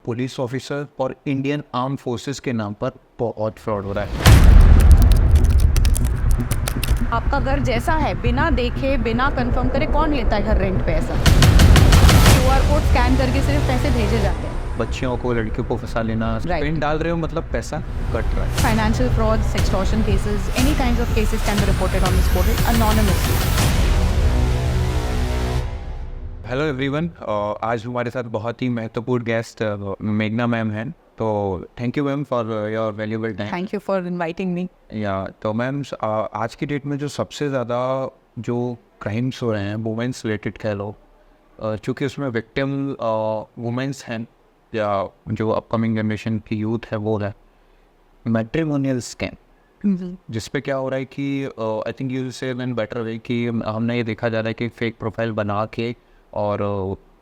Police officer और Indian arm forces के नाम पर बहुत फ्रॉड हो रहा है। आपका घर जैसा है, बिना देखे बिना कंफर्म करे कौन लेता है घर रेंट पे? ऐसा QR कोड स्कैन करके सिर्फ पैसे भेजे जाते हैं। बच्चियों को, लड़कियों को फंसा लेना, पेन डाल रहे हो मतलब पैसा कट रहा है। Financial fraud, extortion cases, any kinds of cases can be reported on this portal anonymously. Hello everyone, आज हमारे साथ बहुत ही महत्वपूर्ण गेस्ट मेघना मैम हैं। तो thank you ma'am for your valuable time. Thank you for inviting me. या तो मैम, आज की डेट में जो सबसे ज़्यादा जो क्राइम्स हो रहे हैं वुमेंस रिलेटेड कह लो, चूँकि उसमें विक्टिम वुमेंस हैं या जो अपकमिंग जनरेशन की यूथ है वो है मैट्रिमोनियल स्कैम, जिस पे क्या हो रहा है कि आई थिंक यू से इन बेटर वे कि हमने ये देखा जा रहा है कि फेक प्रोफाइल बना के और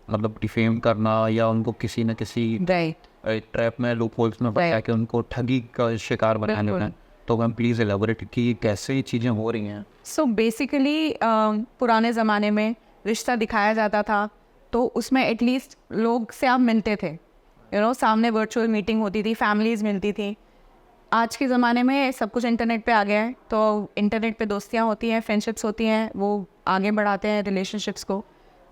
मतलब डिफेम करना या उनको किसी न किसी ट्रैप में, लूप होल्स में फंसा के उनको ठगी का शिकार बनाने का। तो मैम प्लीज़ एलाबोरेट कि कैसे ये चीज़ें हो रही हैं। सो बेसिकली पुराने ज़माने में रिश्ता दिखाया जाता था तो उसमें एटलीस्ट लोग से आप मिलते थे, सामने वर्चुअल मीटिंग होती थी, फैमिलीज़ मिलती थी। आज के ज़माने में सब कुछ इंटरनेट पे आ गया है, तो इंटरनेट पे दोस्तियाँ होती हैं, फ्रेंडशिप्स होती हैं, वो आगे बढ़ाते हैं रिलेशनशिप्स को।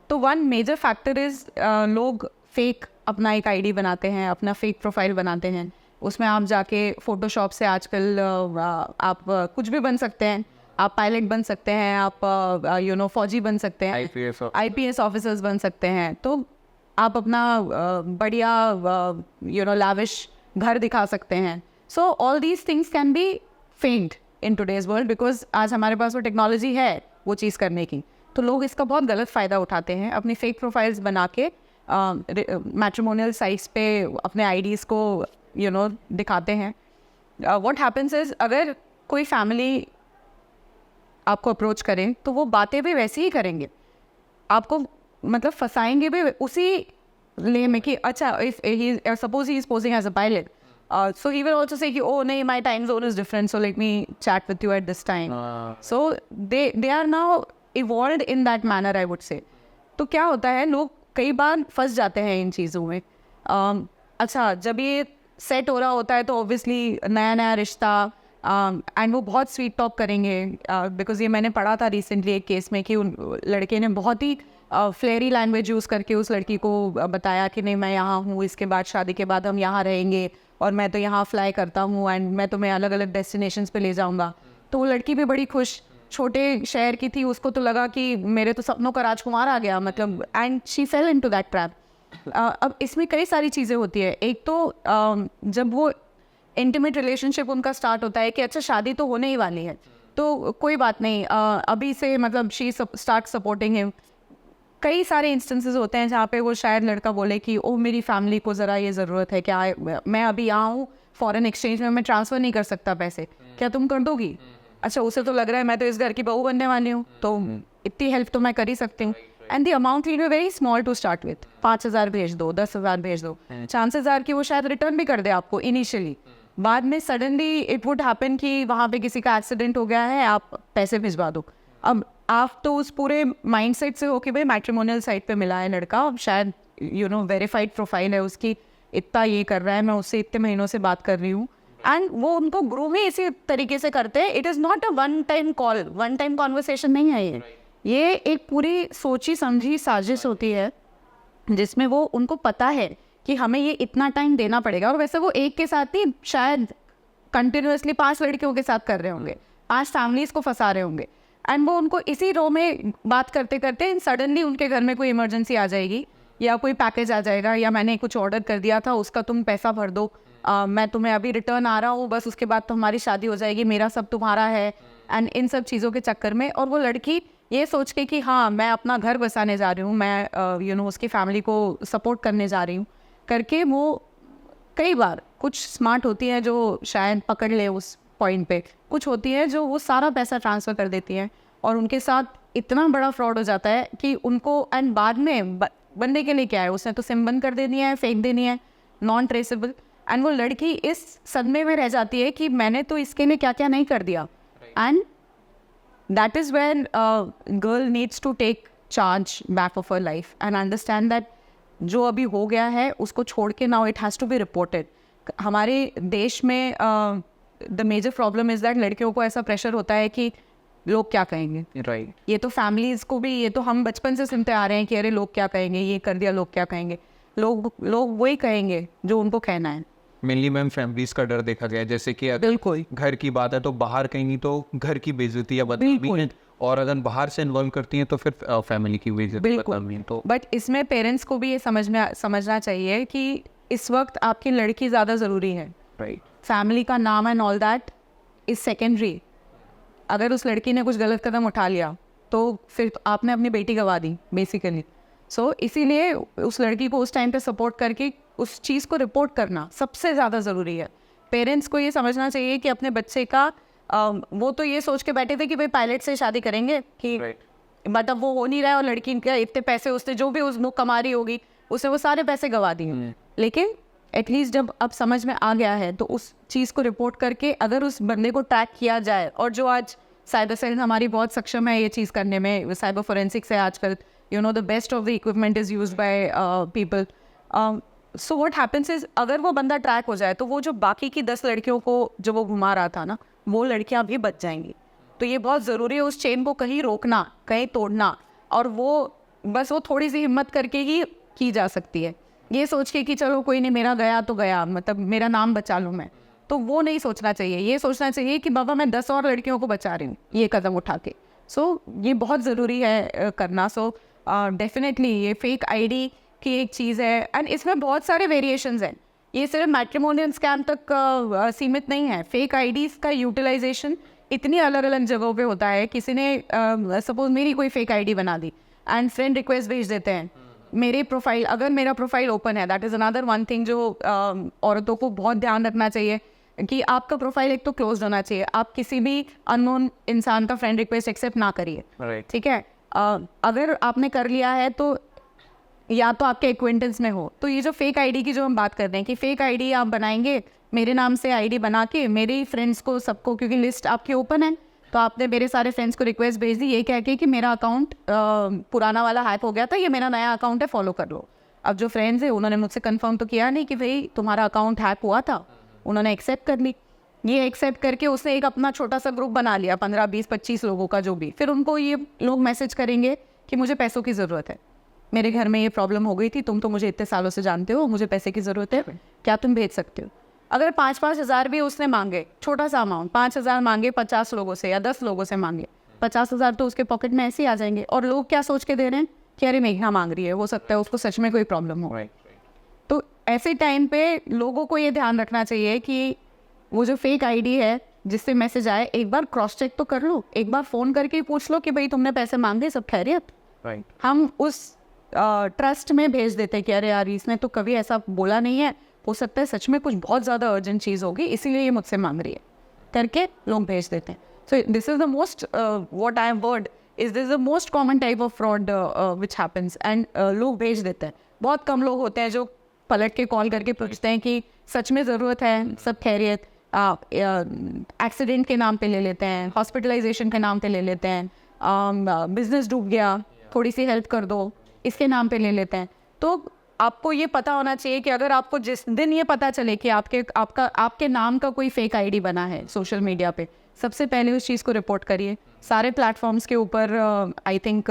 तो वन मेजर फैक्टर इज़ लोग फेक अपना एक आईडी बनाते हैं, अपना फेक प्रोफाइल बनाते हैं। उसमें आप जाके फ़ोटोशॉप से आजकल आप कुछ भी बन सकते हैं। आप पायलट बन सकते हैं, आप फौजी बन सकते हैं, IPS ऑफिसर्स बन सकते हैं। तो आप अपना बढ़िया लाविश घर दिखा सकते हैं। So all these things can be faked in today's world because आज हमारे पास वो टेक्नोलॉजी है वो चीज़ करने की। तो लोग इसका बहुत गलत फ़ायदा उठाते हैं, अपनी फेक प्रोफाइल्स बना के मैट्रिमोनियल साइट्स पे अपने आईडीज़ को दिखाते हैं। व्हाट हैपेंस इज़, अगर कोई फैमिली आपको अप्रोच करें तो वो बातें भी वैसे ही करेंगे, आपको मतलब फंसाएंगे भी उसी ले में कि अच्छा if he suppose he is posing as a pilot, so he will also say कि oh नहीं, my time zone is different, so let me chat with you at this time. So they are now evolved in that manner, I would say. तो क्या होता है, लोग कई बार फंस जाते हैं इन चीज़ों में। अच्छा, जब ये सेट हो रहा होता है तो ऑब्वियसली नया नया रिश्ता एंड वो बहुत स्वीट टॉक करेंगे, बिकॉज ये मैंने पढ़ा था रिसेंटली एक केस में कि उन लड़के ने बहुत ही फ्लेरी लैंग्वेज यूज़ करके उस लड़की को बताया कि नहीं मैं यहाँ हूँ, इसके बाद शादी के बाद हम यहाँ रहेंगे और मैं तो यहाँ फ्लाई करता हूँ एंड मैं तुम्हें अलग अलग डेस्टिनेशंस पे ले जाऊँगा। तो वो लड़की भी बड़ी खुश, छोटे शहर की थी, उसको तो लगा कि मेरे तो सपनों का राजकुमार आ गया, मतलब, and she fail into that trap. अब इसमें कई सारी चीज़ें होती है। एक तो जब वो इंटीमेट रिलेशनशिप उनका स्टार्ट होता है कि अच्छा शादी तो होने ही वाली है तो कोई बात नहीं, अभी से मतलब शी स्टार्ट सपोर्टिंग हिम। कई सारे इंस्टेंसेस होते हैं जहाँ पे वो शायद लड़का बोले कि ओ मेरी फैमिली को ज़रा ये ज़रूरत है, क्या मैं अभी यहाँ हूँ फॉरेन एक्सचेंज में, मैं ट्रांसफ़र नहीं कर सकता पैसे, क्या तुम कर दोगी? अच्छा, उसे तो लग रहा है मैं तो इस घर की बहू बनने वाली हूँ तो इतनी हेल्प तो मैं कर ही सकती हूँ। And the amount will be very small to start with, 5,000 भेज दो, 10,000 भेज दो, चांसेस आर कि वो शायद रिटर्न भी कर दे आपको इनिशियली। बाद में सडनली इट वुड हैपन कि वहाँ पे किसी का एक्सीडेंट हो गया है, आप पैसे भिजवा दो। अब आप तो उस पूरे माइंडसेट से हो कि भाई मैट्रिमोनियल साइट पे मिला है लड़का, अब शायद वेरीफाइड प्रोफाइल है उसकी, इतना ये कर रहा है, मैं उससे इतने महीनों से बात कर रही हूँ, एंड वो उनको ग्रूम ही इसी तरीके से करते हैं। It is not a one time call, one time conversation नहीं है ये एक पूरी सोची समझी साजिश होती है जिसमें वो उनको पता है कि हमें ये इतना टाइम देना पड़ेगा। और वैसे वो एक के साथ ही शायद कंटिन्यूसली 5 लड़कियों के साथ कर रहे होंगे, 5 फैमिलीज़ को फंसा रहे होंगे, एंड वो उनको इसी रो में बात करते करते सडनली उनके घर में कोई इमरजेंसी आ जाएगी या कोई पैकेज आ जाएगा या मैंने कुछ ऑर्डर कर दिया था उसका तुम पैसा भर दो, मैं तुम्हें अभी रिटर्न आ रहा हूँ, बस उसके बाद तो हमारी शादी हो जाएगी, मेरा सब तुम्हारा है। एंड इन सब चीज़ों के चक्कर में, और वो लड़की ये सोच के कि हाँ मैं अपना घर बसाने जा रही हूँ, मैं उसकी फैमिली को सपोर्ट करने जा रही हूँ करके, वो कई बार कुछ स्मार्ट होती है जो शायद पकड़ ले उस पॉइंट पे, कुछ होती है जो वो सारा पैसा ट्रांसफ़र कर देती हैं और उनके साथ इतना बड़ा फ्रॉड हो जाता है कि उनको, एंड बाद में बंदे के लिए क्या है, उसने तो सिम बंद कर देनी है, फेंक देनी है, नॉन ट्रेसेबल, एंड वो लड़की इस सदमे में रह जाती है कि मैंने तो इसके लिए क्या क्या नहीं कर दिया। And that is when girl needs to take charge back of her life and understand that जो अभी हो गया है उसको छोड़ के now it has to be reported. हमारे देश में the major problem is that लड़कियों को ऐसा प्रेशर होता है कि लोग क्या कहेंगे. राइट. ये तो फैमिलीज को भी, ये तो हम बचपन से सुनते आ रहे हैं कि अरे लोग क्या कहेंगे, ये कर दिया लोग क्या कहेंगे. लोग वही कहेंगे जो उनको कहना है. मेनली मैम फैमिलीज का डर देखा गया है, जैसे कि अगर बिल्कुल. घर की बात है तो बाहर कहेंगी तो घर की बेइज्जती या बदनामी है, और अगर बाहर से इन्वॉल्व करती हैं तो फिर फैमिली की बेइज्जती बदनामी. तो बट इसमें पेरेंट्स को भी ये समझना चाहिए कि इस वक्त आपकी लड़की ज़्यादा ज़रूरी है. राइट. फैमिली का नाम and all that is secondary. अगर उस लड़की ने कुछ गलत कदम उठा लिया तो फिर आपने अपनी बेटी गंवा दी बेसिकली. सो इसीलिए उस लड़की को उस टाइम पे सपोर्ट करके उस चीज़ को रिपोर्ट करना सबसे ज़्यादा ज़रूरी है. पेरेंट्स को ये समझना चाहिए कि अपने बच्चे का वो तो ये सोच के बैठे थे कि भाई पायलट से शादी करेंगे कि मतलब वो हो नहीं रहा है, और लड़की के इतने पैसे उसने जो भी उसको कमा रही होगी उसने वो सारे पैसे गंवा दिए. लेकिन एटलीस्ट जब अब समझ में आ गया है तो उस चीज़ को रिपोर्ट करके अगर उस बंदे को ट्रैक किया जाए, और जो आज साइबर सेल हमारी बहुत सक्षम है ये चीज़ करने में, साइबर फोरेंसिक्स है आजकल, you know the best of the equipment is used by people. So what happens is अगर वो बंदा ट्रैक हो जाए तो वो जो बाकी की 10 लड़कियों को जो वो घुमा रहा था ना, वो लड़कियां भी बच जाएंगी. तो ये बहुत ज़रूरी है उस चेन को कहीं रोकना, कहीं तोड़ना, और वो बस वो थोड़ी सी हिम्मत करके ही की जा सकती है. ये सोच के कि चलो कोई नहीं, मेरा गया तो गया, मतलब मेरा नाम बचा लूँ मैं, तो वो नहीं सोचना चाहिए. ये सोचना चाहिए कि बाबा मैं 10 और लड़कियों को बचा रही हूँ ये कदम उठा के. सो ये बहुत ज़रूरी है करना. सो डेफिनेटली ये फेक आईडी की एक चीज़ है, एंड इसमें बहुत सारे वेरिएशंस हैं. ये सिर्फ मैट्रिमोनियल स्कैम तक सीमित नहीं है. फेक आईडीज़ का यूटिलाइजेशन इतनी अलग अलग जगहों पे होता है. किसी ने सपोज मेरी कोई फेक आईडी बना दी एंड फ्रेंड रिक्वेस्ट भेज देते हैं. मेरे प्रोफाइल, अगर मेरा प्रोफाइल ओपन है, that is another one thing जो औरतों को बहुत ध्यान रखना चाहिए कि आपका प्रोफाइल एक तो क्लोज होना चाहिए. आप किसी भी अननोन इंसान का फ्रेंड रिक्वेस्ट एक्सेप्ट ना करिए. ठीक है. अगर आपने कर लिया है तो या तो आपके एक्वेंटेंस में हो. तो ये जो फेक आईडी की जो हम बात कर रहे हैं कि फेक आईडी आप बनाएंगे, मेरे नाम से आईडी बना के मेरे फ्रेंड्स को सबको, क्योंकि लिस्ट आपकी ओपन है, तो आपने मेरे सारे फ्रेंड्स को रिक्वेस्ट भेज दी ये कह के कि मेरा अकाउंट पुराना वाला हैक हो गया था, ये मेरा नया अकाउंट है, फॉलो कर लो. अब जो फ्रेंड्स है उन्होंने मुझसे कंफर्म तो किया नहीं कि भाई तुम्हारा अकाउंट हैक हुआ था. उन्होंने एक्सेप्ट कर ली. ये एक्सेप्ट करके उसने एक अपना छोटा सा ग्रुप बना लिया 15, 20, 25 लोगों का जो भी. फिर उनको ये लोग मैसेज करेंगे कि मुझे पैसों की ज़रूरत है, मेरे घर में ये प्रॉब्लम हो गई थी, तुम तो मुझे इतने सालों से जानते हो, मुझे पैसे की ज़रूरत है, क्या तुम भेज सकते हो. अगर 5-5 हज़ार भी उसने मांगे, छोटा सा अमाउंट, 5,000 मांगे 50 लोगों से या 10 लोगों से मांगे, 50,000 तो उसके पॉकेट में ऐसे ही आ जाएंगे. और लोग क्या सोच के दे रहे हैं कि अरे मेघना मांग रही है, हो सकता है उसको सच में कोई प्रॉब्लम हो. तो ऐसे टाइम पे लोगों को ये ध्यान रखना चाहिए कि वो जो फेक आईडी है जिससे मैसेज आए, एक बार क्रॉस चेक तो कर लो, एक बार फ़ोन करके पूछ लो कि भाई तुमने पैसे मांगे, सब खैरियत. हम उस ट्रस्ट में भेज देते हैं कि अरे यार इसने तो कभी ऐसा बोला नहीं है, हो सकता है सच में कुछ बहुत ज़्यादा अर्जेंट चीज़ होगी इसीलिए ये मुझसे मांग रही है, करके लोग भेज देते हैं. So this is the most what I have word is this the most common type of fraud which happens. And लोग भेज देते हैं. बहुत कम लोग होते हैं जो पलट के कॉल करके पूछते हैं कि सच में ज़रूरत है, सब खैरियत. एक्सीडेंट के नाम पे ले लेते हैं, हॉस्पिटलाइजेशन के नाम पे ले लेते हैं, बिजनेस डूब गया, थोड़ी सी हेल्प कर दो, इसके नाम पे ले लेते हैं. तो आपको ये पता होना चाहिए कि अगर आपको जिस दिन ये पता चले कि आपके नाम का कोई फेक आईडी बना है सोशल मीडिया पे, सबसे पहले उस चीज़ को रिपोर्ट करिए. सारे प्लेटफॉर्म्स के ऊपर आई थिंक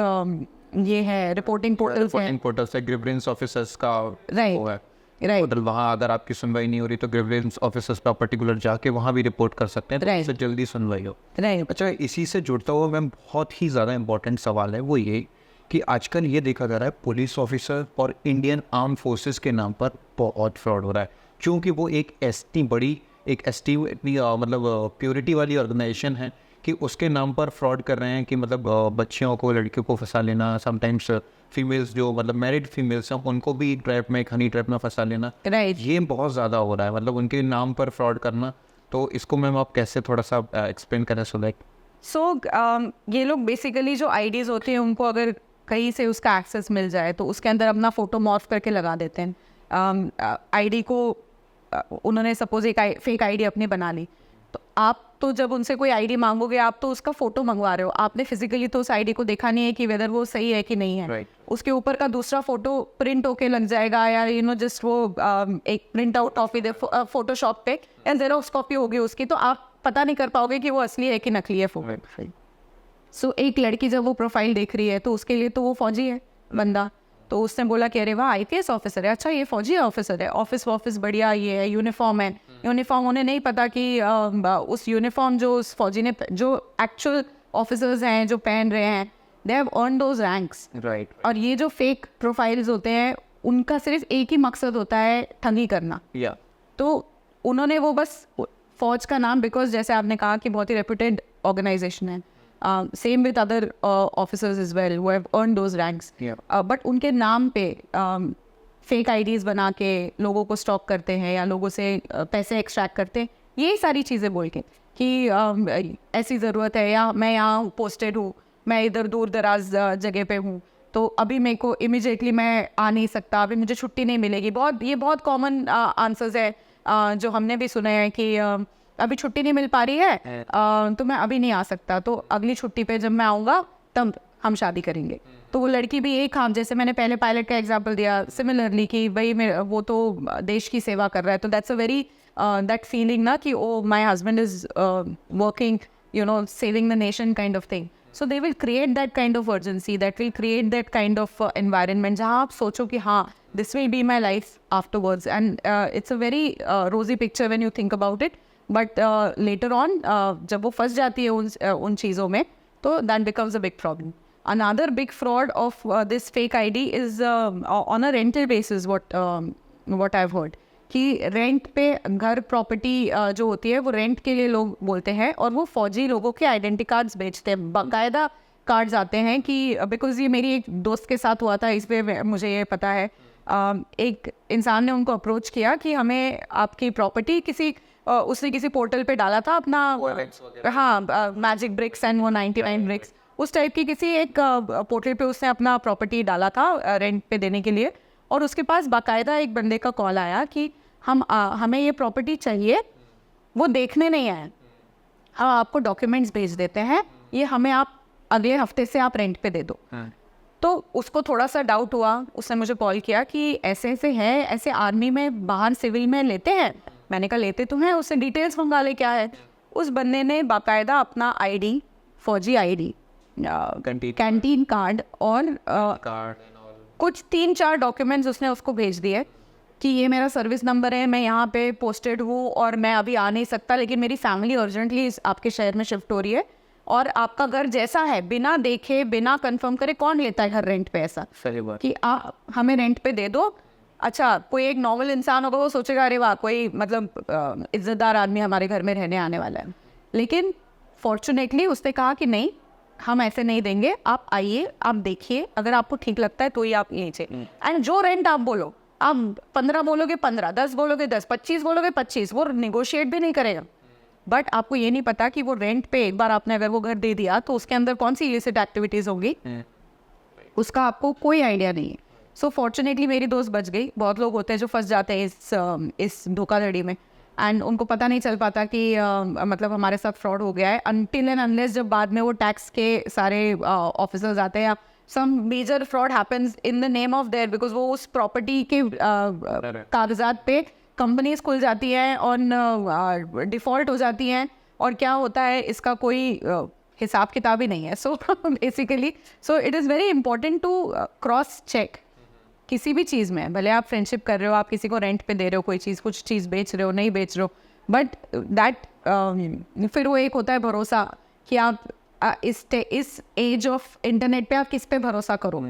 ये है रिपोर्टिंग पोर्टल्स है, ग्रीवेंस ऑफिसर्स का वो है. राइट. वहाँ अगर आपकी सुनवाई नहीं हो रही तो ग्रीवेंस ऑफिसर्स पर पर्टिकुलर जाके वहाँ भी रिपोर्ट कर सकते हैं, तो इससे जल्दी सुनवाई हो. राइट. अच्छा, इसी से जुड़ता हुआ मैम बहुत ही ज़्यादा इंपॉर्टेंट सवाल है, वो ये कि आजकल ये देखा जा रहा है पुलिस ऑफिसर और इंडियन आर्म फोर्सेस के नाम पर बहुत फ्रॉड हो रहा है, क्योंकि वो एक इतनी मतलब प्योरिटी वाली ऑर्गेनाइजेशन है कि उसके नाम पर फ्रॉड कर रहे हैं कि मतलब बच्चियों को, लड़कियों को फंसा लेना, समटाइम्स फीमेल्स जो मतलब मैरिड फीमेल्स हैं उनको भी ट्रैप में, हनी ट्रैप में फंसा लेना. राइट. ये बहुत ज़्यादा हो रहा है, मतलब उनके नाम पर फ्रॉड करना. तो इसको मैम आप कैसे थोड़ा सा एक्सप्लेन करें. सो ये लोग बेसिकली जो आईडीज़ होते हैं उनको अगर कहीं से उसका एक्सेस मिल जाए तो उसके अंदर अपना फ़ोटो मॉर्फ करके लगा देते हैं. आईडी को उन्होंने सपोज एक फेक आईडी अपनी बना ली, तो आप तो जब उनसे कोई आईडी मांगोगे आप तो उसका फ़ोटो मंगवा रहे हो, आपने फिजिकली तो उस आईडी को देखा नहीं है कि वेदर वो सही है कि नहीं है. उसके ऊपर का दूसरा फोटो प्रिंट होके लग जाएगा, या यू नो जस्ट वो एक प्रिंट आउट ऑफ फोटोशॉप पे या जेरोक्स कॉपी होगी उसकी, तो आप पता नहीं कर पाओगे कि वो असली है कि नकली है फोटो। सो एक लड़की जब वो प्रोफाइल देख रही है तो उसके लिए तो वो फौजी है बंदा, तो उसने बोला कि अरे वाह IPS ऑफिसर है, अच्छा ये फौजी ऑफिसर है, ऑफिस बढ़िया, ये है यूनिफॉर्म है। यूनिफॉर्म उन्हें नहीं पता कि उस यूनिफॉर्म जो उस फौजी ने, जो एक्चुअल ऑफिसर्स हैं जो पहन रहे हैं, they have earn those ranks. Right. और ये जो फेक प्रोफाइल्स होते हैं उनका सिर्फ एक ही मकसद होता है, ठगी करना। या तो उन्होंने वो बस फौज का नाम, बिकॉज जैसे आपने कहा कि बहुत ही रेप्यूटेड ऑर्गेनाइजेशन है, same with other officers is well who have earn those ranks, but उनके नाम पे फेक आईडीज बना के लोगों को स्टॉक करते हैं या लोगों से पैसे एक्सट्रैक्ट करते हैं, यही सारी चीज़ें बोल के कि ऐसी ज़रूरत है, या मैं यहाँ पोस्टेड हूँ, मैं इधर दूर दराज जगह पे हूँ, तो अभी मेरे को इमिजिएटली मैं आ नहीं सकता, अभी मुझे छुट्टी नहीं मिलेगी। ये बहुत कॉमन आंसर्स है जो हमने भी सुने हैं कि अभी छुट्टी नहीं मिल पा रही है, तो मैं अभी नहीं आ सकता, तो अगली छुट्टी पे जब मैं आऊँगा तब हम शादी करेंगे। तो वो लड़की भी एक, हाँ जैसे मैंने पहले पायलट का एग्जांपल दिया, सिमिलरली कि भाई वो तो देश की सेवा कर रहा है, तो that's a very that feeling ना कि oh my husband is working, you know, saving the nation kind of thing. So they will create that kind of urgency, that will create that kind of environment जहाँ आप सोचो कि हाँ this will be my life afterwards, and it's a very रोजी picture when you think about it, but later on जब वो फंस जाती है उन चीज़ों में, तो that becomes a big problem. Another big fraud of this fake ID is on a rental basis, what I've heard, कि रेंट पे घर प्रॉपर्टी जो होती है वो रेंट के लिए लोग बोलते हैं, और वो फौजी लोगों के आइडेंटिटी कार्ड्स बेचते हैं, बाकायदा कार्ड्स आते हैं कि बिकॉज ये मेरी एक दोस्त के साथ हुआ था, इस पे मुझे ये पता है। एक इंसान ने उनको अप्रोच किया कि हमें आपकी प्रॉपर्टी उसने किसी पोर्टल पे डाला था अपना, हाँ मैजिक ब्रिक्स एंड वो 99 ब्रिक्स, उस टाइप की किसी एक पोर्टल पे उसने अपना प्रॉपर्टी डाला था रेंट पे देने के लिए, और उसके पास बाकायदा एक बंदे का कॉल आया कि हमें ये प्रॉपर्टी चाहिए, वो देखने नहीं आए, हम आपको डॉक्यूमेंट्स भेज देते हैं, ये हमें आप अगले हफ्ते से आप रेंट पे दे दो। तो उसको थोड़ा सा डाउट हुआ, उसने मुझे कॉल किया कि ऐसे ऐसे है, ऐसे आर्मी में बाहर सिविल में लेते हैं। मैंने कहा लेते तो हैं, उससे डिटेल्स मंगा ले क्या है। उस बंदे ने बाकायदा अपना ID, फौजी ID, कैंटीन कार्ड और कुछ 3-4 डॉक्यूमेंट्स उसने उसको भेज दिए कि ये मेरा सर्विस नंबर है, मैं यहाँ पे पोस्टेड हूँ और मैं अभी आ नहीं सकता, लेकिन मेरी फैमिली अर्जेंटली आपके शहर में शिफ्ट हो रही है, और आपका घर जैसा है, बिना देखे बिना कंफर्म करे कौन लेता है घर रेंट पे, ऐसा सही बात कि आप हमें रेंट पे दे दो। अच्छा, कोई एक नॉर्मल इंसान होगा वो सोचेगा अरे वाह कोई मतलब इज्जतदार आदमी हमारे घर में रहने आने वाला है, लेकिन फॉर्चुनेटली उसने कहा कि नहीं, हम ऐसे नहीं देंगे, आप आइए, आप देखिए, अगर आपको ठीक लगता है तो ही आप यहीं से, एंड जो रेंट आप बोलो, आप 15 बोलोगे 15, 10 बोलोगे 10, 25 बोलोगे 25, वो निगोशिएट भी नहीं करेगा। बट आपको ये नहीं पता कि वो रेंट पे एक बार आपने अगर वो घर दे दिया तो उसके अंदर कौन सी इलिसिट एक्टिविटीज़ होंगी, उसका आपको कोई आइडिया नहीं है। सो फॉर्चुनेटली मेरी दोस्त बच गई। बहुत लोग होते हैं जो फंस जाते हैं इस धोखाधड़ी में, एंड उनको पता नहीं चल पाता कि मतलब हमारे साथ फ्रॉड हो गया है, अनटिल एंड अनलेस जब बाद में वो टैक्स के सारे ऑफिसर्स आते हैं, some major fraud happens in the name of their, because वो उस प्रॉपर्टी के कागजात पे कंपनीज खुल जाती हैं और डिफ़ॉल्ट हो जाती हैं, और क्या होता है इसका कोई हिसाब किताब ही नहीं है। So basically it is very important to cross check किसी भी चीज़ में, भले आप फ्रेंडशिप कर रहे हो, आप किसी को रेंट पे दे रहे हो कोई चीज़, कुछ चीज़ बेच रहे हो, नहीं बेच रहे हो, बट दैट फिर वो एक होता है भरोसा कि आप इस एज ऑफ इंटरनेट पे आप किस पे भरोसा करो,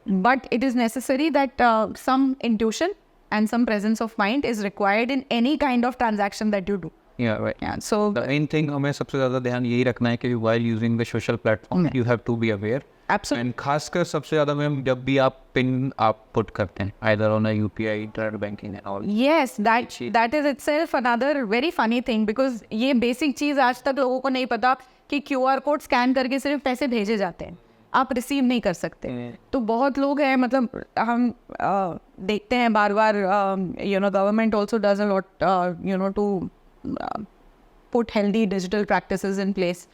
but it is necessary that some intuition and some presence of mind is required in any kind of transaction that you do. Yeah, right. Yeah, so the main thing हमें सबसे ज़्यादा ध्यान यही रखना है कि while using the social platform you have to be aware. Absolutely. And खासकर सबसे ज़्यादा मैम जब भी आप पिन आप पुट करते हैं either on a UPI, internet banking and all. Yes, that is itself another very funny thing, because ये basic चीज़ आज तक लोगों को नहीं पता कि QR कोड स्कैन करके सिर्फ पैसे भेजे जाते हैं, आप रिसीव नहीं कर सकते। तो बहुत लोग हैं, मतलब हम देखते हैं बार बार, you know government also does a lot you know to put healthy digital practices in place,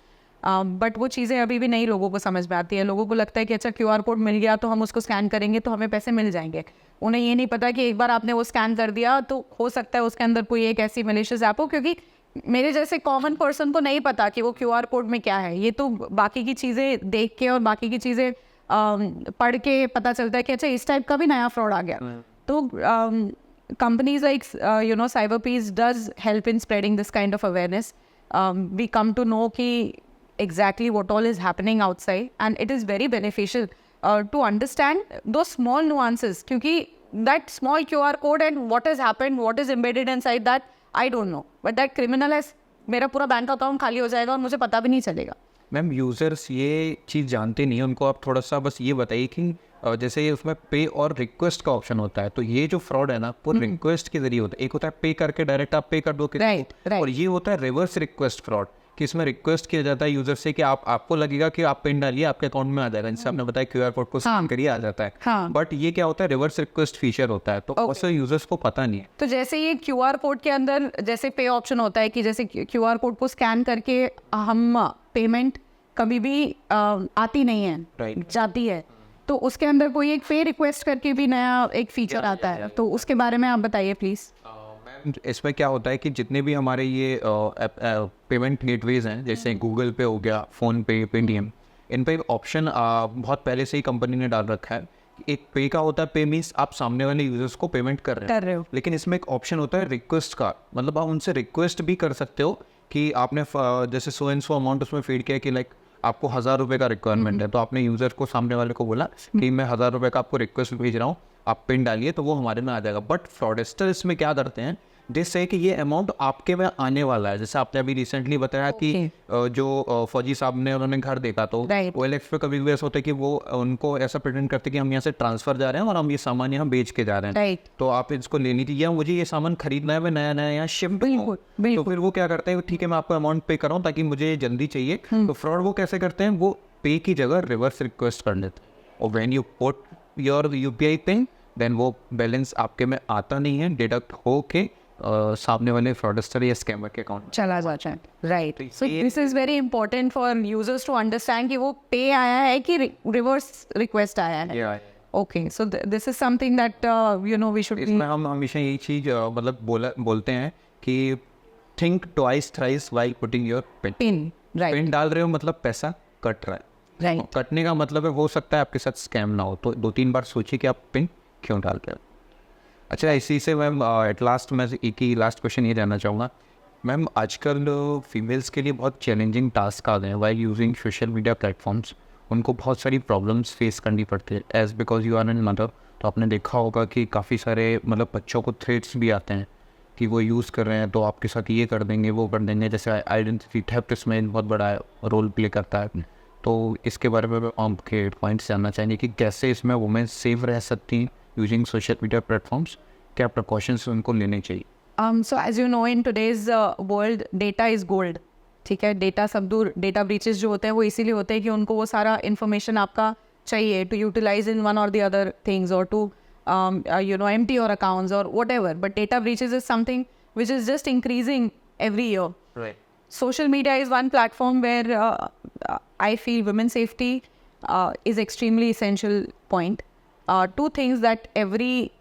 but वो चीज़ें अभी भी नहीं लोगों को समझ में आती है. लोगों को लगता है कि अच्छा QR कोड मिल गया तो हम उसको स्कैन करेंगे तो हमें पैसे मिल जाएंगे. उन्हें ये नहीं पता कि एक बार आपने वो स्कैन कर दिया तो हो सकता है उसके अंदर कोई एक ऐसी मैलिशियस ऐप हो, क्योंकि मेरे जैसे कॉमन पर्सन को नहीं पता कि वो QR कोड में क्या है. ये तो बाकी की चीज़ें देख के और बाकी की चीज़ें पढ़ के पता चलता है कि अच्छा इस टाइप का भी नया फ्रॉड आ गया. तो companies like CyberPeace does help in spreading this kind of awareness. We come to know exactly what all is happening outside, and it is very beneficial to understand those small nuances, because that small QR code and what has happened, what is embedded inside that, I don't know, but that criminal has मेरा पूरा bank account खाली हो जाएगा और मुझे पता भी नहीं चलेगा. मैम यूज़र्स ये चीज़ जानते नहीं हैं, उनको आप थोड़ा सा बस ये बताइए कि जैसे उसमें पे और रिक्वेस्ट का ऑप्शन होता है, तो ये जो फ्रॉड है ना वो रिक्वेस्ट के जरिए होता है. एक होता है पे करके डायरेक्ट आप पे कर दो किसी को, और ये होता है रिवर्स रिक्वेस्ट फ्रॉड, कि इसमें रिक्वेस्ट किया जाता है यूजर से कि आपको लगेगा कि आप पिन डालिए आपके अकाउंट में आ जाएगा, जैसे आपने बताया QR कोड को स्कैन करिए आ जाता है. बट ये क्या होता है, रिवर्स रिक्वेस्ट फीचर होता है, तो उससे यूजर्स को पता नहीं है. तो जैसे ये QR कोड के अंदर जैसे पे ऑप्शन होता है कि जैसे QR कोड को स्कैन करके हम पेमेंट कभी भी आती नहीं है, जाती है, तो उसके अंदर कोई एक पे रिक्वेस्ट करके भी नया एक फीचर आता है. तो उसके बारे में आप बताइए प्लीज़. इसमें क्या होता है कि जितने भी हमारे ये पेमेंट गेटवेज हैं, जैसे गूगल पे हो गया, फ़ोन पे, पेटीएम, इन पे ऑप्शन बहुत पहले से ही कंपनी ने डाल रखा है. एक पे का होता है, पे मीन्स आप सामने वाले यूजर्स को पेमेंट कर रहे हो, लेकिन इसमें एक ऑप्शन होता है रिक्वेस्ट का, मतलब आप उनसे रिक्वेस्ट भी कर सकते हो कि आपने जैसे सो एंड सो अमाउंट उसमें फीड किया कि लाइक आपको 1000 रुपये का रिक्वायरमेंट है, तो आपने यूज़र को सामने वाले को बोला कि मैं 1000 रुपये का आपको रिक्वेस्ट भेज रहा हूँ, आप पिन डालिए तो वो हमारे में आ जाएगा. बट फ्रॉडस्टर इसमें क्या करते हैं, जिससे कि ये अमाउंट आपके में आने वाला है. जैसे आपने अभी रिसेंटली बताया कि जो फौजी साहब ने उन्होंने घर देखा, तो OLX पे कभी भी ऐसा होता है कि वो उनको ऐसा प्रेटेंड करते कि हम यहाँ से ट्रांसफर जा रहे हैं और हम ये सामान यहाँ बेच के जा रहे हैं, तो आप इसको ले लीजिए, मुझे ये सामान खरीदना है, मैं नया नया यहाँ शिफ्ट हूँ. तो फिर वो क्या करते हैं, ठीक है मैं आपको अमाउंट पे कर रहा हूँ ताकि मुझे जल्दी चाहिए. तो फ्रॉड वो कैसे करते हैं, वो पे की जगह रिवर्स रिक्वेस्ट कर लेते हैं, और when you put your UPI pin देन वो बैलेंस आपके में आता नहीं है, डिडक्ट हो के सामने वाले फ्रॉडस्टर या स्कैमर के अकाउंट चला जाता है. Right. So this is very important for users to understand कि वो पे आया है कि रिवर्स रिक्वेस्ट आया है. Okay, so this is something that we should. इसमें हम हमेशा यही चीज़ मतलब बोलते हैं कि think twice thrice while putting your pin. Pin डाल रहे हो मतलब पैसा कट रहा है. राइट. कटने का मतलब है हो सकता है आपके साथ स्कैम ना हो, तो 2-3 बार सोचिए कि आप पिन क्यों डाल रहे हो. अच्छा, इसी से मैम एट लास्ट मैं एक ही लास्ट क्वेश्चन ये जानना चाहूँगा मैम, आजकल फीमेल्स के लिए बहुत चैलेंजिंग टास्क आ गए हैं while using social media platforms. उनको बहुत सारी प्रॉब्लम्स फेस करनी पड़ती है as because you are an mother. तो आपने देखा होगा कि काफ़ी सारे मतलब बच्चों को थ्रेट्स भी आते हैं कि वो यूज़ कर रहे हैं तो आपके साथ ये कर देंगे वो कर देंगे. जैसे आइडेंटिटी थेफ्ट इसमें बहुत बड़ा रोल प्ले करता है. तो इसके बारे में आपके पॉइंट्स जानना चाहेंगे कि कैसे इसमें वुमेन सेफ रह सकती हैं यूजिंग सोशल मीडिया प्लेटफॉर्म्स, क्या प्रिकॉशंस उनको लेने चाहिए. So as you know in today's world data is gold. ठीक है, डेटा सब दूर, डेटा ब्रीचेस जो होते हैं वो इसीलिए होते हैं कि उनको वो सारा इन्फॉर्मेशन आपका चाहिए टू यूटिलाइज इन वन और द अदर थिंग्स और to empty your accounts or whatever. But data breaches is something which is just increasing every year. Right. Social media is one platform where I feel women's safety is extremely essential point. Two things that every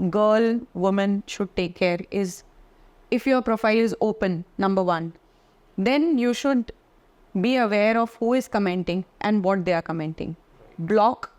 girl, woman should take care is, if your profile is open, number one, then you should be aware of who is commenting and what they are commenting. Block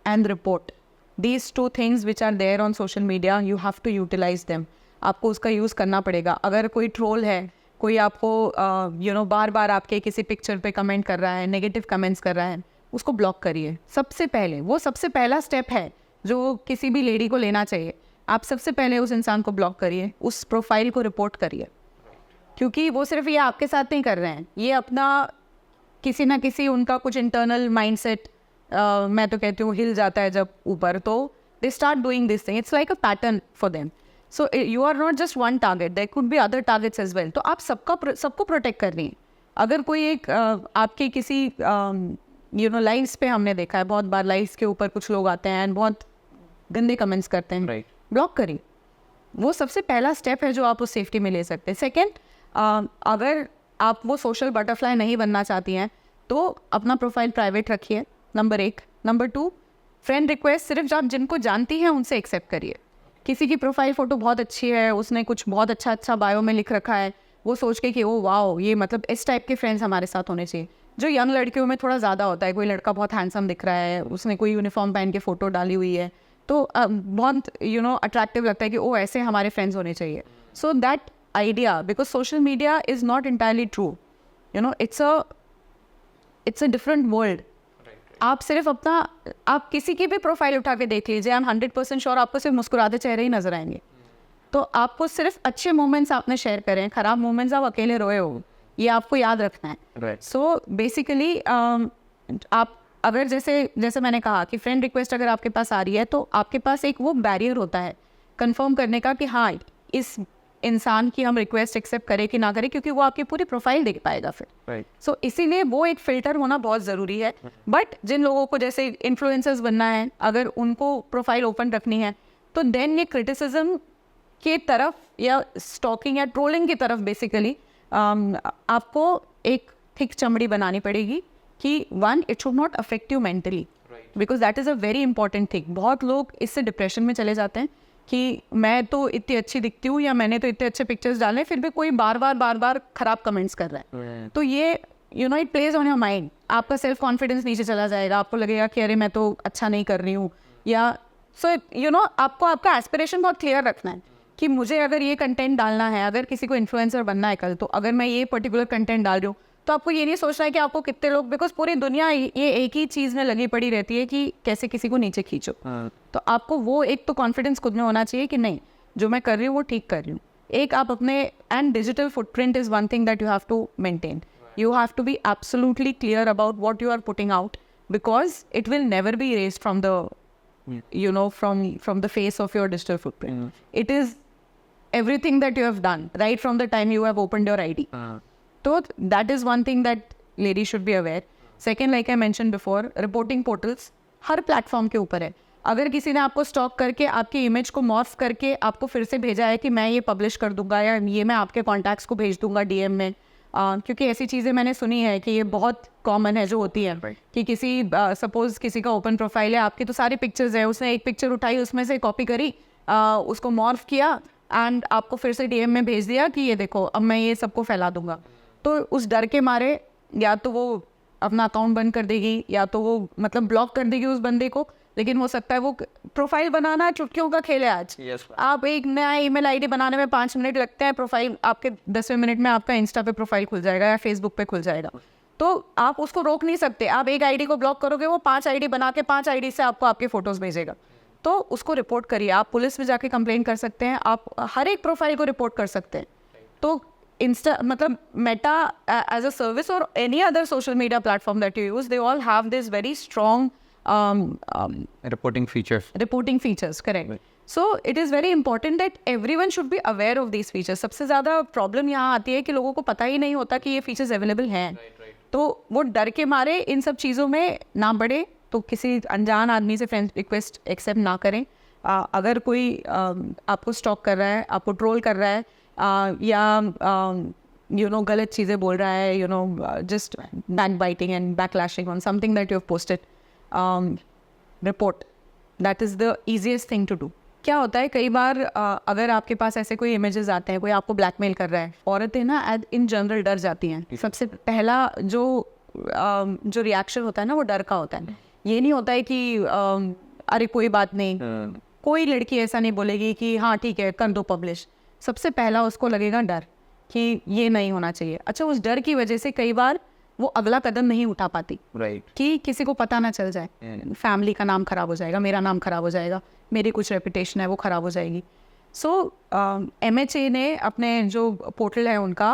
and report. These two things which are there on social media, you have to utilize them. आपको उसका use करना पड़ेगा. अगर कोई troll है, कोई आपको बार बार आपके किसी पिक्चर पे कमेंट कर रहा है, नेगेटिव कमेंट्स कर रहा है, उसको ब्लॉक करिए. सबसे पहले वो सबसे पहला स्टेप है जो किसी भी लेडी को लेना चाहिए. आप सबसे पहले उस इंसान को ब्लॉक करिए, उस प्रोफाइल को रिपोर्ट करिए, क्योंकि वो सिर्फ ये आपके साथ नहीं कर रहे हैं, ये अपना किसी ना किसी उनका कुछ इंटरनल माइंडसेट मैं तो कहती हूँ हिल जाता है जब ऊपर, तो they start doing this thing. It's like a pattern for them. So you are not just one target, there could be other targets as well. तो आप सबको प्रोटेक्ट कर रही हैं. अगर कोई एक आपके किसी लाइव्स पे हमने देखा है बहुत बार, लाइव्स के ऊपर कुछ लोग आते हैं एंड बहुत गंदे कमेंट्स करते हैं, ब्लॉक करिए. वो सबसे पहला स्टेप है जो आप उस सेफ्टी में ले सकते हैं. सेकेंड, अगर आप वो सोशल बटरफ्लाई नहीं बनना चाहती हैं तो अपना प्रोफाइल प्राइवेट रखिए, नंबर 1। नंबर 2, फ्रेंड रिक्वेस्ट सिर्फ आप जिनको जानती हैं उनसे एक्सेप्ट करिए। किसी की प्रोफाइल फ़ोटो बहुत अच्छी है, उसने कुछ बहुत अच्छा बायो में लिख रखा है, वो सोच के कि ओ वाओ, ये मतलब इस टाइप के फ्रेंड्स हमारे साथ होने चाहिए। जो यंग लड़कियों में थोड़ा ज़्यादा होता है, कोई लड़का बहुत हैंडसम दिख रहा है, उसने कोई यूनिफॉर्म पहन के फ़ोटो डाली हुई है, तो बहुत अट्रैक्टिव लगता है कि ओ ऐसे हमारे फ्रेंड्स होने चाहिए। So that idea, because social media is not entirely true, it's a different world. आप सिर्फ आप किसी की भी प्रोफाइल उठा के देख लीजिए, आई एम 100% श्योर आपको सिर्फ मुस्कुराते चेहरे ही नजर आएंगे। तो आपको सिर्फ अच्छे मोमेंट्स आपने शेयर करें, खराब मोमेंट्स आप अकेले रोए हो, ये आपको याद रखना है। सो बेसिकली आप अगर जैसे मैंने कहा कि फ्रेंड रिक्वेस्ट अगर आपके पास आ रही है तो आपके पास एक वो बैरियर होता है कंफर्म करने का कि हाँ इस इंसान की हम रिक्वेस्ट एक्सेप्ट करें कि ना करें, क्योंकि वो आपकी पूरी प्रोफाइल देख पाएगा फिर। सो इसीलिए वो एक फिल्टर होना बहुत ज़रूरी है। बट जिन लोगों को जैसे इन्फ्लुएंसर्स बनना है, अगर उनको प्रोफाइल ओपन रखनी है तो देन ये क्रिटिसिज्म के तरफ या स्टॉकिंग या ट्रोलिंग की तरफ बेसिकली आपको एक थिक चमड़ी बनानी पड़ेगी कि one, it should not affect you mentally, because that is a very important thing. बहुत लोग इससे डिप्रेशन में चले जाते हैं कि मैं तो इतनी अच्छी दिखती हूँ या मैंने तो इतने अच्छे पिक्चर्स डाले, फिर भी कोई बार बार खराब कमेंट्स कर रहा है। तो ये it plays on your mind, आपका सेल्फ कॉन्फिडेंस नीचे चला जाएगा, आपको लगेगा कि अरे मैं तो अच्छा नहीं कर रही हूँ, या आपको आपका एस्पिरेशन बहुत क्लियर रखना है कि मुझे अगर ये कंटेंट डालना है, अगर किसी को इन्फ्लुएंसर बनना है कल, तो अगर मैं ये पर्टिकुलर कंटेंट डाल रही हूँ तो आपको ये नहीं सोचना है कि आपको कितने लोग, बिकॉज पूरी दुनिया ये एक ही चीज़ में लगी पड़ी रहती है कि कैसे किसी को नीचे खींचो। तो आपको वो एक तो कॉन्फिडेंस खुद में होना चाहिए कि नहीं, जो मैं कर रही हूँ वो ठीक कर रही हूँ। एक आप अपने and digital footprint is one thing that you have to maintain. You have to be absolutely clear about what you are putting out, because it will never be erased from the from the face of your digital footprint. It is everything that you have done right from the time you have opened your ID. So that is one thing that ladies should be aware. Second, like I mentioned before, reporting portals her platform के ऊपर है। अगर किसी ने आपको stock करके आपकी image को मॉर्फ करके आपको फिर से भेजा है कि मैं ये पब्लिश कर दूंगा या ये मैं आपके कॉन्टैक्ट्स को भेज दूंगा डीएम में, क्योंकि ऐसी चीज़ें मैंने सुनी है कि ये बहुत कॉमन है जो होती है कि किसी सपोज किसी का ओपन प्रोफाइल है, आपकी तो सारी पिक्चर्स है, उसने एक पिक्चर उठाई, उसमें से कॉपी करी, उसको मॉर्फ किया एंड आपको फिर से डीएम में भेज दिया कि ये देखो अब मैं ये सबको फैला दूंगा। तो उस डर के मारे या तो वो अपना अकाउंट बंद कर देगी या तो वो मतलब ब्लॉक कर देगी उस बंदे को, लेकिन हो सकता है वो प्रोफाइल बनाना चुटकियों का खेल है आज। आप एक नया ईमेल आईडी बनाने में 5 मिनट लगते हैं, प्रोफाइल आपके 10वें मिनट में आपका इंस्टा पे प्रोफाइल खुल जाएगा या फेसबुक पे खुल जाएगा। तो आप उसको रोक नहीं सकते। आप एक आईडी को ब्लॉक करोगे, वो 5 आईडी बना के 5 आईडी से आपको आपके फोटोज भेजेगा। तो उसको रिपोर्ट करिए, आप पुलिस में जाके कंप्लेन कर सकते हैं, आप हर एक प्रोफाइल को रिपोर्ट कर सकते हैं। तो इंस्टा मतलब मेटा एज अ सर्विस और any other social media platform that you use, they all have this very strong reporting features, correct. So it is very important that everyone should be aware of these features. सबसे ज़्यादा problem यहाँ आती है कि लोगों को पता ही नहीं होता कि ये फीचर्स अवेलेबल हैं। तो वो डर के मारे इन सब चीज़ों में ना बढ़े, तो किसी अनजान आदमी से फ्रेंड रिक्वेस्ट एक्सेप्ट ना करें। अगर कोई आपको स्टॉक कर रहा है, आपको ट्रोल कर रहा है, या गलत चीज़ें बोल रहा है, just back biting and backlashing on something that you have posted, report, that is the easiest thing to do. क्या होता है कई बार अगर आपके पास ऐसे कोई इमेजेस आते हैं, कोई आपको ब्लैकमेल कर रहा है, औरतें ना इन जनरल डर जाती हैं। सबसे पहला जो रिएक्शन होता है ना वो डर का होता है। ये नहीं होता है कि अरे कोई बात नहीं, कोई लड़की ऐसा नहीं बोलेगी कि हाँ ठीक है कर दो पब्लिश। सबसे पहला उसको लगेगा डर कि ये नहीं होना चाहिए। अच्छा, उस डर की वजह से कई बार वो अगला कदम नहीं उठा पाती, कि किसी को पता ना चल जाए, फैमिली का नाम खराब हो जाएगा, मेरा नाम खराब हो जाएगा, मेरी कुछ रेपुटेशन है वो खराब हो जाएगी। सो MHA ने अपने जो पोर्टल है उनका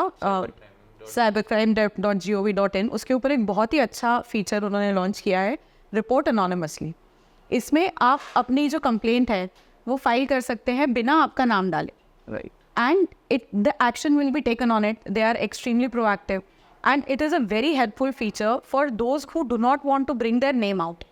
cybercrime.gov.in, उसके ऊपर एक बहुत ही अच्छा फीचर उन्होंने लॉन्च किया है, रिपोर्ट अनोनिमसली। इसमें आप अपनी जो कंप्लेंट है वो फाइल कर सकते हैं बिना आपका नाम डाले, and the action will be taken on it. They are extremely proactive and it is a very helpful feature for those who do not want to bring their name out.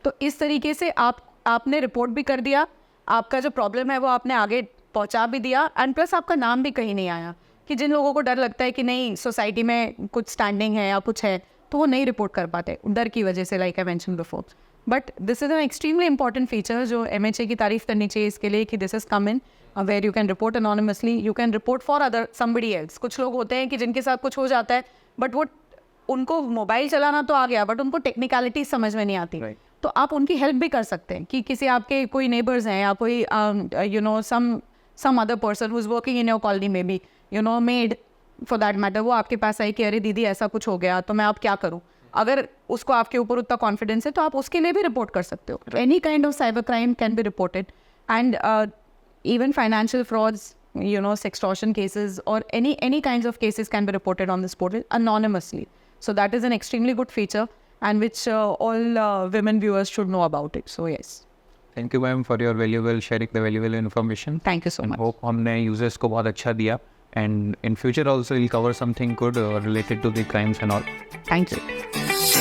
तो इस तरीके से आपने रिपोर्ट भी कर दिया, आपका जो प्रॉब्लम है वो आपने आगे पहुंचा भी दिया, एंड प्लस आपका नाम भी कहीं नहीं आया कि जिन लोगों को डर लगता है कि नहीं सोसाइटी में कुछ स्टैंडिंग है या कुछ है, तो वो नहीं रिपोर्ट कर पाते डर की वजह से, like I mention before. But this is an extremely important feature जो MHA की तारीफ करनी चाहिए इसके लिए कि this is come in where you can report anonymously, you can report for other somebody else. कुछ लोग होते हैं कि जिनके साथ कुछ हो जाता है बट वो उनको मोबाइल चलाना तो आ गया बट उनको टेक्निकलिटी समझ में नहीं आती. Right. तो आप उनकी हेल्प भी कर सकते हैं कि किसी आपके कोई नेबर्स हैं या कोई you know some other person who is working in your colony में be, you know maid for that matter, वो आपके पास आई कि अरे दीदी ऐसा कुछ हो गया तो मैं अब क्या करूँ. अगर उसको आपके ऊपर उतना कॉन्फिडेंस है तो आप उसके लिए भी रिपोर्ट कर सकते हो. Any kind of cyber crime can be reported and even financial frauds, you know, sextortion cases or any kinds of cases can be reported on this portal anonymously. So that is an extremely good feature and which all women viewers should know about it. So yes. Thank you ma'am for your sharing the valuable information. Thank you so much. Hope हमने users को बहुत अच्छा दिया and in future also we'll cover something good related to the crimes and all. Thank you.